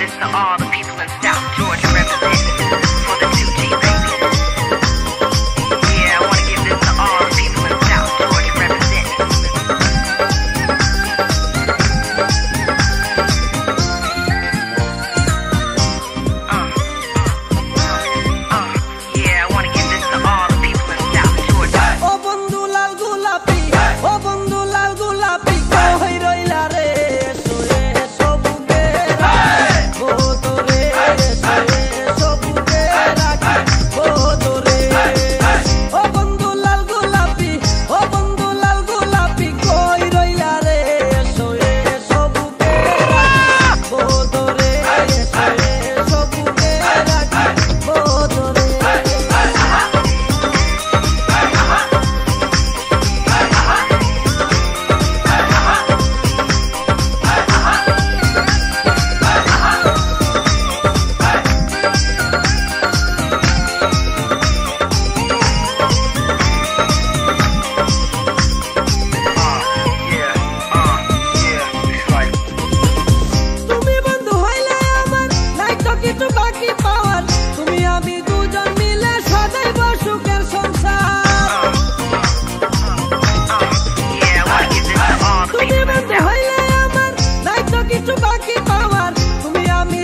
this to all the people in South Georgia representing for the 2G baby. Yeah, I wanna give this to all the people in South Georgia representing. Yeah, I wanna give this to all the people in South Georgia. Oh bondhu lal gulapi, oh bondhu lal gulapi, koi roila re soe sobuke rakhi bodore, soe sobuke rakhi bodore. Oh bondhu lal gulapi, oh bondhu lal gulapi, koi roila re soe sobuke rakhi bodore, soe sobuke rakhi bodore. তুমি বন্ধু হইলে আমার নাই তো কিছু বাকি পাওয়ার তুমি আমি দুজন মিলে সাজাইব সুখের সংসার Yeah, I wanna give this to all the তুমি people in বন্ধু South. হইলে আমার নাই তো কিছু বাকি পাওয়ার তুমি আমি